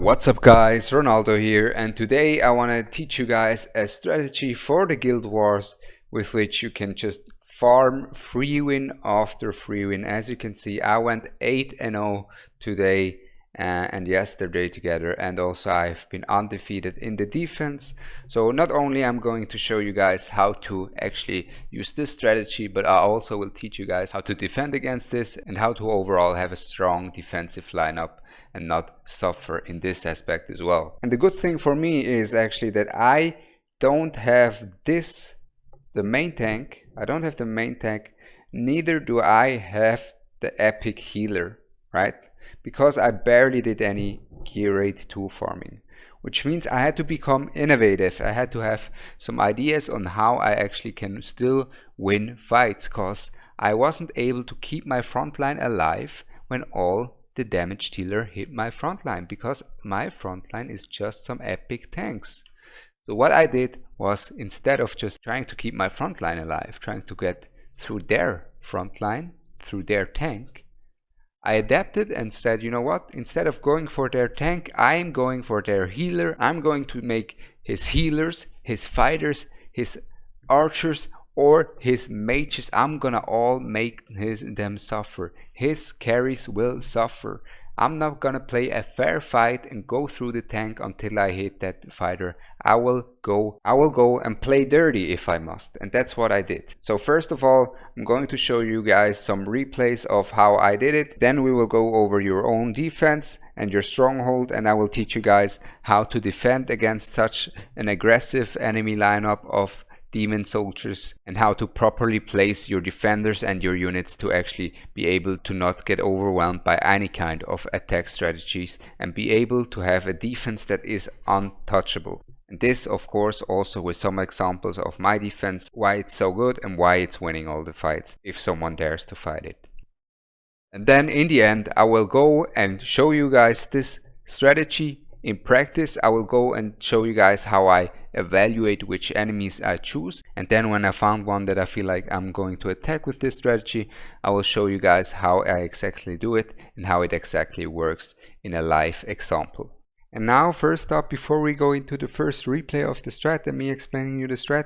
What's up guys, Ronaldo here, and today I want to teach you guys a strategy for the Guild Wars with which you can just farm free win after free win. As you can see, I went 8-0 today and yesterday together, and also I've been undefeated in the defense. So not only I'm going to show you guys how to actually use this strategy, but I also will teach you guys how to defend against this and how to overall have a strong defensive lineup and not suffer in this aspect as well. And the good thing for me is actually that I don't have the main tank. I don't have the main tank, neither do I have the epic healer, right? Because I barely did any gear rate 2 farming, which means I had to become innovative. I had to have some ideas on how I actually can still win fights, because I wasn't able to keep my front line alive when all the damage dealer hit my front line, because my front line is just some epic tanks. So what I did was, instead of just trying to keep my front line alive, trying to get through their front line, through their tank, I adapted and said, you know what, instead of going for their tank, I'm going for their healer. I'm going to make his healers, his fighters, his archers, or his mages, I'm gonna all make them suffer. His carries will suffer. I'm not gonna play a fair fight and go through the tank until I hit that fighter. I will go and play dirty if I must, and that's what I did. So first of all, I'm going to show you guys some replays of how I did it. Then we will go over your own defense and your stronghold, and I will teach you guys how to defend against such an aggressive enemy lineup of demon soldiers, and how to properly place your defenders and your units to actually be able to not get overwhelmed by any kind of attack strategies and be able to have a defense that is untouchable. And this, of course, also with some examples of my defense, why it's so good and why it's winning all the fights if someone dares to fight it. And then in the end, I will go and show you guys this strategy in practice. I will go and show you guys how I evaluate which enemies I choose, and then when I found one that I feel like I'm going to attack with this strategy, I will show you guys how I exactly do it and how it exactly works in a live example. And now, first up, before we go into the first replay of the strat and me explaining you the strat,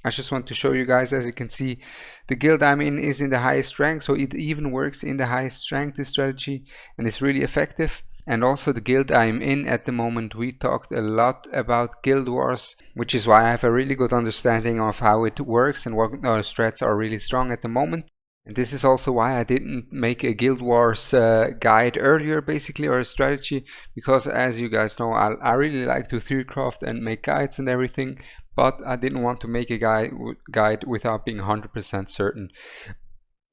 I just want to show you guys, as you can see, the guild I'm in is in the highest rank, so it even works in the highest rank, this strategy, and it's really effective. And also the guild I'm in at the moment, we talked a lot about Guild Wars, which is why I have a really good understanding of how it works and what strats are really strong at the moment. And this is also why I didn't make a Guild Wars guide earlier, basically, or a strategy, because as you guys know, I really like to theorycraft and make guides and everything, but I didn't want to make a guide without being 100% certain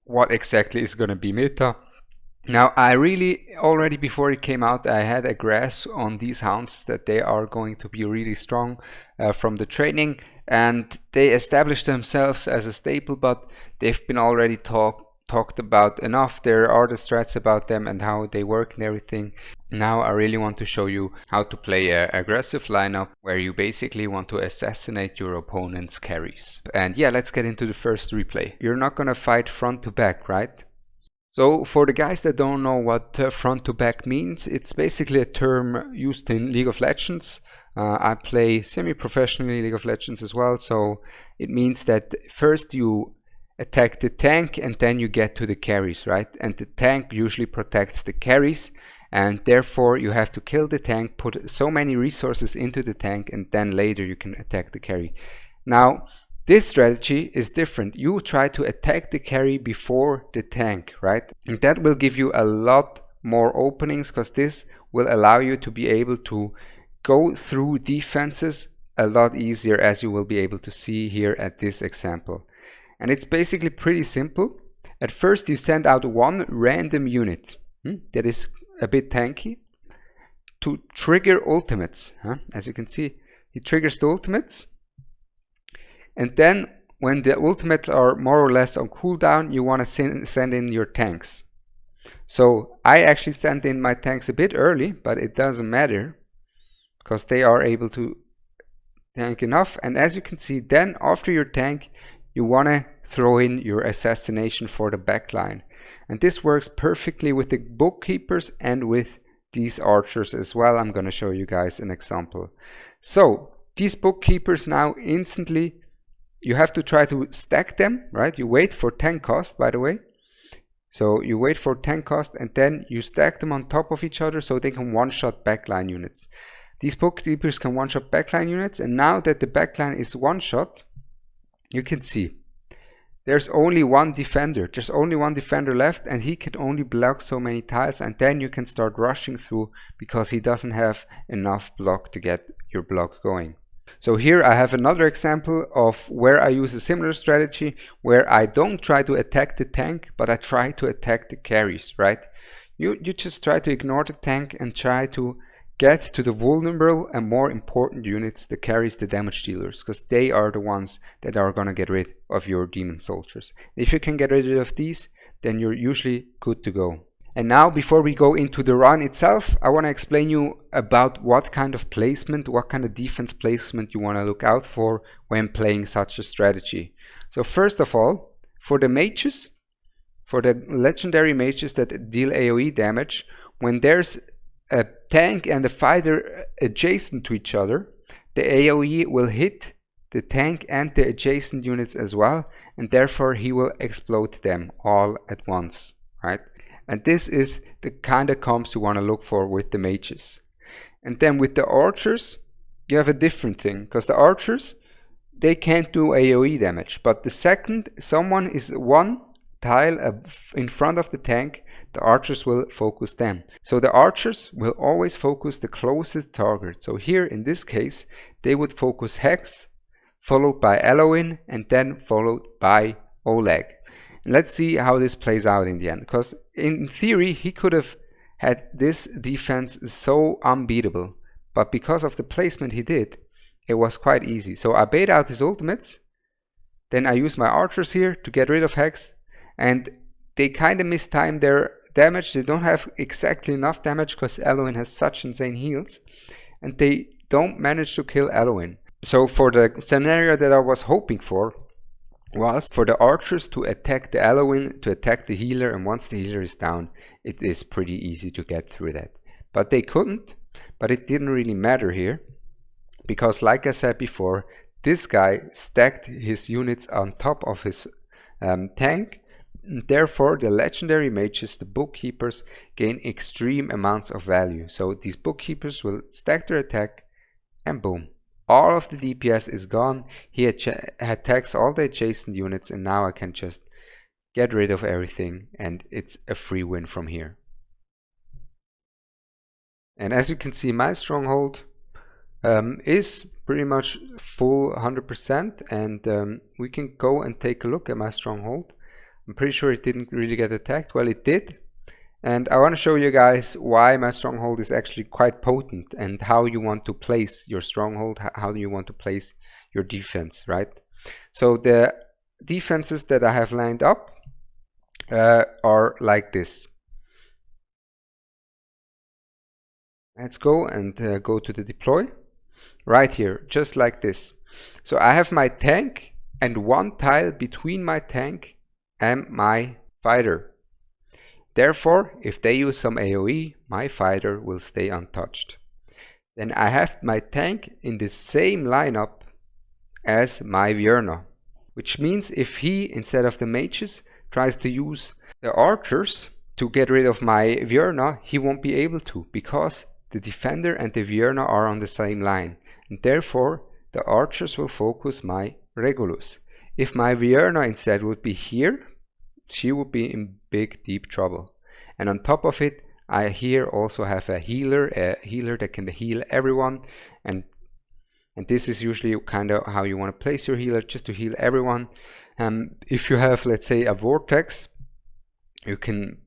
what exactly is going to be meta. Now, I really, already before it came out, I had a grasp on these hounds that they are going to be really strong from the training, and they established themselves as a staple, but they've been already talked about enough. There are the strats about them and how they work and everything. Now I really want to show you how to play an aggressive lineup where you basically want to assassinate your opponent's carries. And yeah, let's get into the first replay. You're not gonna fight front to back, right? So for the guys that don't know what front to back means, it's basically a term used in League of Legends. I play semi-professionally League of Legends as well, so it means that first you attack the tank and then you get to the carries, right? And the tank usually protects the carries, and therefore you have to kill the tank, put so many resources into the tank, and then later you can attack the carry. Now, this strategy is different. You try to attack the carry before the tank, right? And that will give you a lot more openings, because this will allow you to be able to go through defenses a lot easier, as you will be able to see here at this example. And it's basically pretty simple. At first you send out one random unit that is a bit tanky to trigger ultimates. As you can see, he triggers the ultimates. And then when the ultimates are more or less on cooldown, you want to send in your tanks. So I actually sent in my tanks a bit early, but it doesn't matter because they are able to tank enough. And as you can see, then after your tank, you want to throw in your assassination for the backline. And this works perfectly with the bookkeepers and with these archers as well. I'm going to show you guys an example. So these bookkeepers now instantly, you have to try to stack them, right? You wait for 10 cost, by the way. So you wait for 10 cost and then you stack them on top of each other so they can one-shot backline units. These bookkeepers can one-shot backline units, and now that the backline is one-shot, you can see there's only one defender. There's only one defender left, and he can only block so many tiles, and then you can start rushing through because he doesn't have enough block to get your block going. So here I have another example of where I use a similar strategy, where I don't try to attack the tank, but I try to attack the carries, right? You just try to ignore the tank and try to get to the vulnerable and more important units, the carries, the damage dealers, because they are the ones that are going to get rid of your demon soldiers. If you can get rid of these, then you're usually good to go. And now, before we go into the run itself, I want to explain you about what kind of placement, what kind of defense placement you want to look out for when playing such a strategy. So first of all, for the mages, for the legendary mages that deal AoE damage, when there's a tank and a fighter adjacent to each other, the AoE will hit the tank and the adjacent units as well, and therefore he will explode them all at once, right? And this is the kind of comps you want to look for with the mages. And then with the archers, you have a different thing, because the archers, they can't do AoE damage, but the second someone is one tile in front of the tank, the archers will focus them. So the archers will always focus the closest target. So here in this case, they would focus Hex, followed by Eloin, and then followed by Oleg. And let's see how this plays out in the end, because in theory he could have had this defense so unbeatable, but because of the placement he did, it was quite easy. So I bait out his ultimates, then I use my archers here to get rid of Hex, and they kind of mistime their damage. They don't have exactly enough damage because Eloin has such insane heals, and they don't manage to kill Eloin. So for the scenario that I was hoping for was for the archers to attack the Eloin, to attack the healer, and once the healer is down, it is pretty easy to get through that. But they couldn't, but it didn't really matter here, because like I said before, this guy stacked his units on top of his tank. Therefore, the legendary mages, the bookkeepers, gain extreme amounts of value. So these bookkeepers will stack their attack, and boom, all of the DPS is gone. He attacks all the adjacent units, and now I can just get rid of everything, and it's a free win from here. And as you can see, my stronghold is pretty much full 100%, and we can go and take a look at my stronghold. I'm pretty sure it didn't really get attacked. Well, it did. And I want to show you guys why my stronghold is actually quite potent, and how you want to place your stronghold, how do you want to place your defense, right? So the defenses that I have lined up are like this. Let's go and go to the deploy. Right here, just like this. So I have my tank and one tile between my tank and my fighter. Therefore, if they use some AoE, my fighter will stay untouched. Then I have my tank in the same lineup as my Vierna, which means if he, instead of the mages, tries to use the archers to get rid of my Vierna, he won't be able to, because the defender and the Vierna are on the same line, and therefore the archers will focus my Regulus. If my Vierna instead would be here, she would be in big deep trouble. And on top of it, I here also have a healer that can heal everyone, and this is usually kind of how you want to place your healer, just to heal everyone. If you have, let's say, a vortex, you can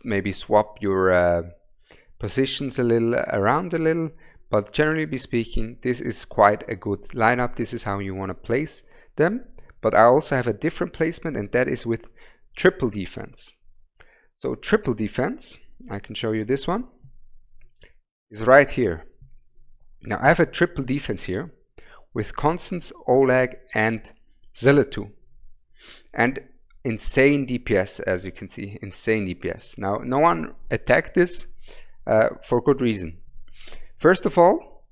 maybe swap your positions around a little, but generally speaking, this is quite a good lineup. This is how you want to place them. But I also have a different placement, and that is with triple defense. So triple defense, I can show you this one, is right here. Now I have a triple defense here with Constance, Oleg, and Zilatu, and insane DPS, as you can see, insane DPS. Now no one attacked this, for good reason. First of all,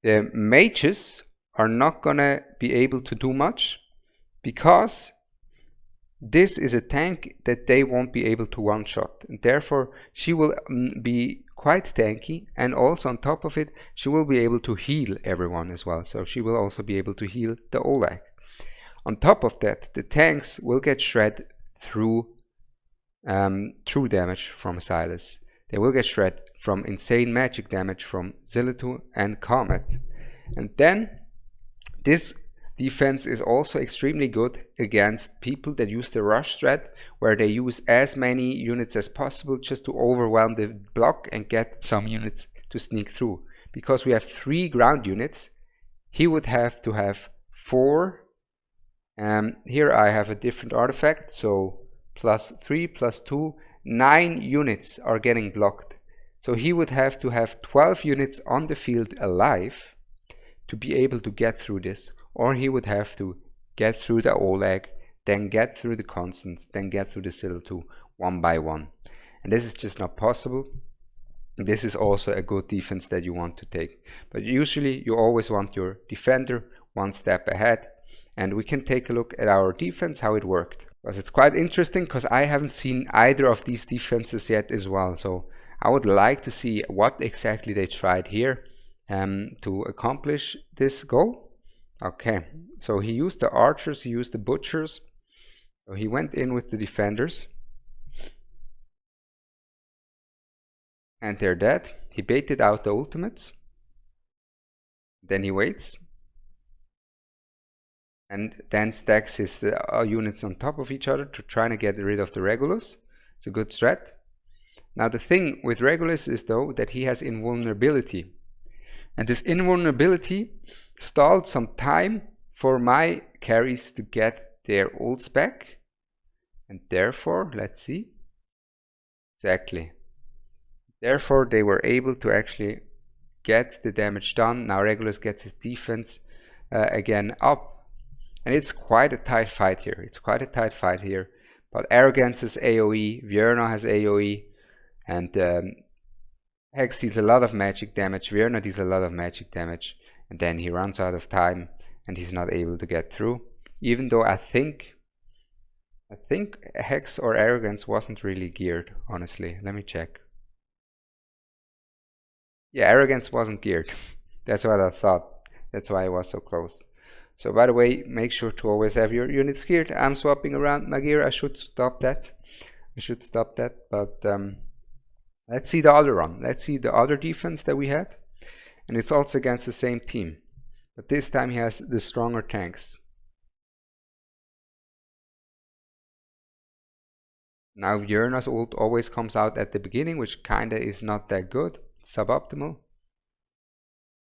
the mages are not gonna be able to do much because this is a tank that they won't be able to one-shot, and therefore she will be quite tanky, and also on top of it she will be able to heal everyone as well, so she will also be able to heal the Oleg. On top of that, the tanks will get shred through damage from Silas. They will get shred from insane magic damage from Zillitu and Comet. And then this defense is also extremely good against people that use the rush strat, where they use as many units as possible just to overwhelm the block and get some units to sneak through. Because we have 3 ground units, he would have to have 4. Here I have a different artifact, so +3 +2, 9 units are getting blocked. So he would have to have 12 units on the field alive to be able to get through this, or he would have to get through the Oleg, then get through the Constants, then get through the Zillitu one by one. And this is just not possible. This is also a good defense that you want to take. But usually you always want your defender one step ahead. And we can take a look at our defense, how it worked. Because it's quite interesting, because I haven't seen either of these defenses yet as well. So I would like to see what exactly they tried here to accomplish this goal. Okay, so he used the archers, he used the butchers. So he went in with the defenders. And they're dead. He baited out the ultimates. Then he waits. And then stacks his units on top of each other to try to get rid of the Regulus. It's a good strat. Now the thing with Regulus is though that he has invulnerability. And this invulnerability stalled some time for my carries to get their ults back. And therefore, let's see. Exactly. Therefore they were able to actually get the damage done. Now Regulus gets his defense again up. And it's quite a tight fight here. But Arrogance has AoE, Vierna has AoE, and Hex deals a lot of magic damage, Vierna deals a lot of magic damage, and then he runs out of time and he's not able to get through. Even though I think Hex or Arrogance wasn't really geared, honestly. Let me check. Yeah, Arrogance wasn't geared. That's what I thought. That's why it was so close. So by the way, make sure to always have your units geared. I'm swapping around my gear. I should stop that. But let's see the other one. Let's see the other defense that we had. And it's also against the same team. But this time he has the stronger tanks. Now Vierna's ult always comes out at the beginning, which kinda is not that good. It's suboptimal.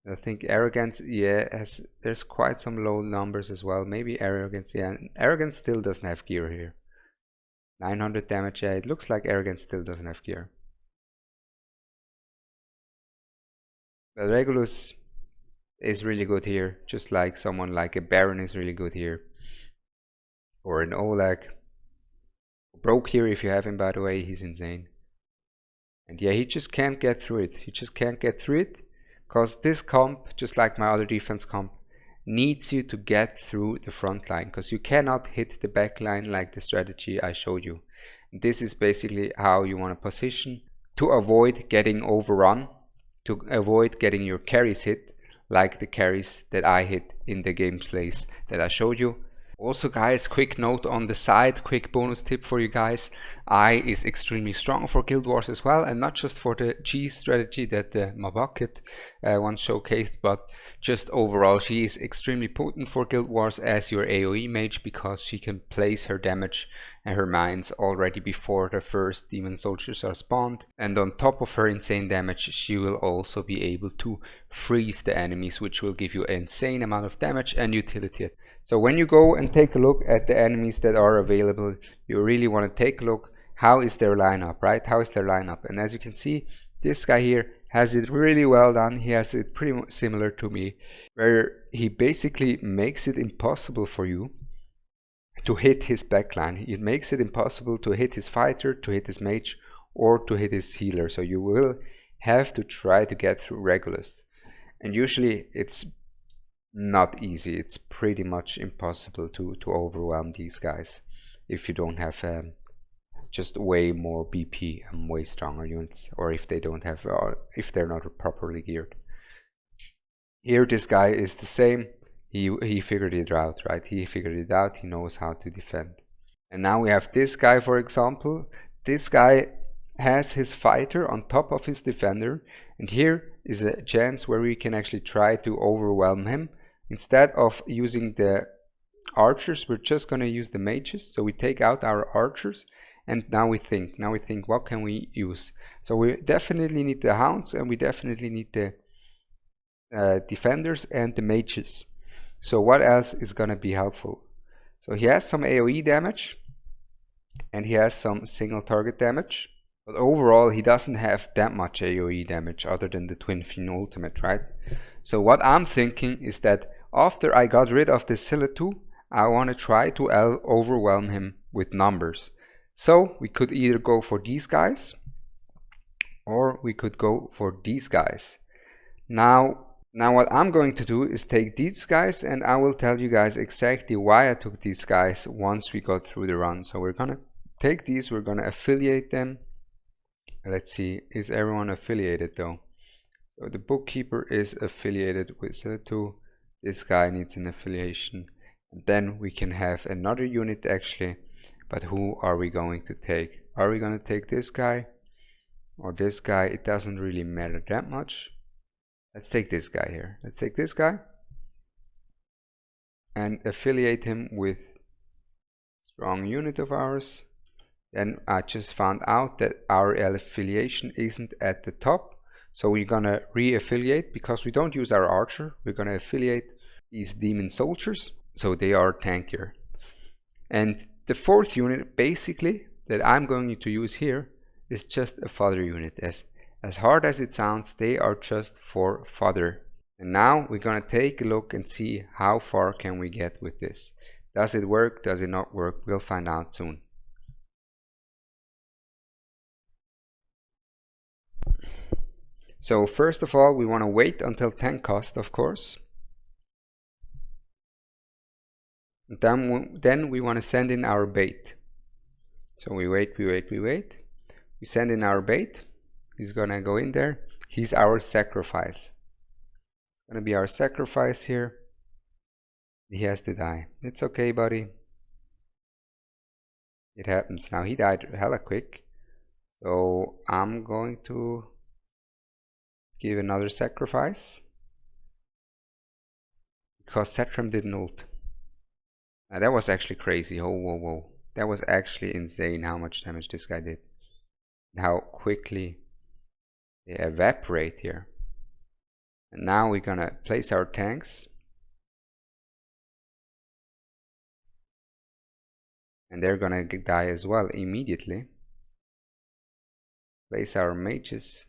I think Arrogance, yeah, there's quite some low numbers as well. Maybe Arrogance, yeah. Arrogance still doesn't have gear here. 900 damage, yeah, it looks like Arrogance still doesn't have gear. But Regulus is really good here, just like someone like a Baron is really good here. Or an Oleg. Broke here if you have him, by the way, he's insane. And yeah, he just can't get through it. Because this comp, just like my other defense comp, needs you to get through the front line. Because you cannot hit the back line like the strategy I showed you. This is basically how you want to position to avoid getting overrun, to avoid getting your carries hit, like the carries that I hit in the gameplays that I showed you. Also guys, quick note on the side, quick bonus tip for you guys. I is extremely strong for Guild Wars as well, and not just for the G strategy that my bucket once showcased, but just overall she is extremely potent for Guild Wars as your AoE mage, because she can place her damage and her mines already before the first demon soldiers are spawned, and on top of her insane damage she will also be able to freeze the enemies, which will give you an insane amount of damage and utility. So when you go and take a look at the enemies that are available, you really want to take a look, how is their lineup, right? How is their lineup? And as you can see, this guy here has it really well done. He has it pretty much similar to me, where he basically makes it impossible for you to hit his backline. It makes it impossible to hit his fighter, to hit his mage, or to hit his healer. So you will have to try to get through Regulus. And usually it's not easy. It's pretty much impossible to overwhelm these guys if you don't have just way more BP and way stronger units, or if they don't have if they're not properly geared. Here this guy is the same. He figured it out, right? He figured it out. He knows how to defend. And now we have this guy, for example. This guy has his fighter on top of his defender, and here is a chance where we can actually try to overwhelm him. Instead of using the archers, we're just going to use the mages. So we take out our archers, and now we think what can we use. So we definitely need the hounds, and we definitely need the defenders and the mages. So what else is going to be helpful? So he has some AoE damage, and he has some single target damage, but overall he doesn't have that much AoE damage other than the Twin Fiend ultimate, right? So what I'm thinking is that after I got rid of the Silitu, I want to try to overwhelm him with numbers. So we could either go for these guys, or we could go for these guys. Now what I'm going to do is take these guys, and I will tell you guys exactly why I took these guys once we go through the run. So we're gonna take these, we're gonna affiliate them. Let's see, is everyone affiliated though? So the bookkeeper is affiliated with Silitu. This guy needs an affiliation, and then we can have another unit actually. But who are we going to take? Are we going to take this guy or this guy? It doesn't really matter that much. Let's take this guy here. Let's take this guy and affiliate him with a strong unit of ours. Then I just found out that our affiliation isn't at the top. So we're gonna re-affiliate, because we don't use our archer. We're gonna affiliate these demon soldiers, so they are tankier. And the fourth unit basically that I'm going to use here is just a fodder unit. As hard as it sounds, they are just for fodder. And now we're gonna take a look and see how far can we get with this. Does it work? Does it not work? We'll find out soon. So first of all, we want to wait until 10 cost, of course. Then we want to send in our bait. So we wait. We send in our bait. He's gonna go in there. He's our sacrifice. It's gonna be our sacrifice here. He has to die. It's okay, buddy. It happens. Now he died hella quick. So I'm going to give another sacrifice, because Setram didn't ult. Now that was actually crazy. Oh, whoa. That was actually insane how much damage this guy did. And how quickly they evaporate here. And now we're gonna place our tanks. And they're gonna die as well immediately. Place our mages.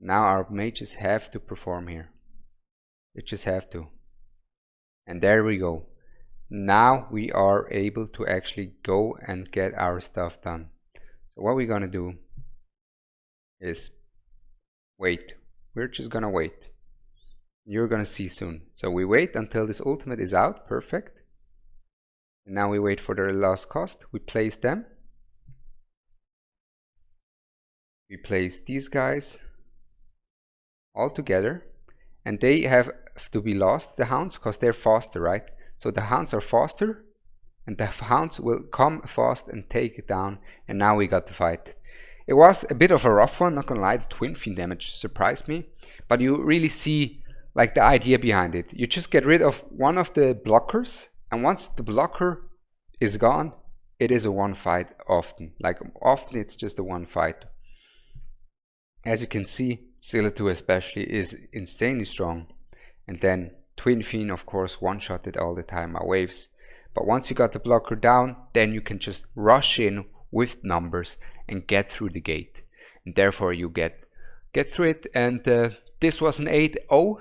Now our mages have to perform here. They just have to. And there we go. Now we are able to actually go and get our stuff done. So what we're gonna do is wait. We're just gonna wait. You're gonna see soon. So we wait until this ultimate is out. Perfect. And now we wait for their last cost. We place them. We place these guys all together, and they have to be lost, the hounds, because they're faster, right? So the hounds are faster, and the hounds will come fast and take it down. And now we got the fight. It was a bit of a rough one, not gonna lie. The Twin Fiend damage surprised me, but you really see like the idea behind it. You just get rid of one of the blockers, and once the blocker is gone, it is a one fight often. Like often it's just a one fight. As you can see, Silitu especially is insanely strong. And then Twin Fiend, of course, one-shotted all the time my waves. But once you got the blocker down, then you can just rush in with numbers and get through the gate. And therefore you get through it. And this was an 8-0.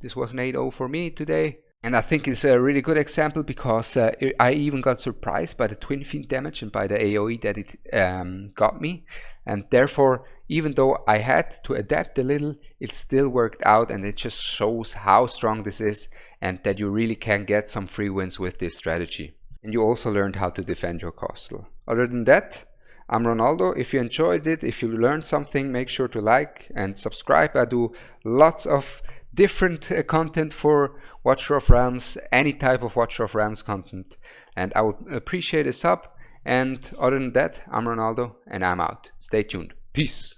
This was an 8-0 for me today. And I think it's a really good example because I even got surprised by the twin fiend damage and by the AoE that it got me. And therefore, even though I had to adapt a little, it still worked out, and it just shows how strong this is and that you really can get some free wins with this strategy. And you also learned how to defend your castle. Other than that, I'm Ronaldo. If you enjoyed it, if you learned something, make sure to like and subscribe. I do lots of different content for Watcher of Realms, any type of Watcher of Realms content, and I would appreciate a sub. And other than that, I'm Ronaldo and I'm out. Stay tuned. Peace.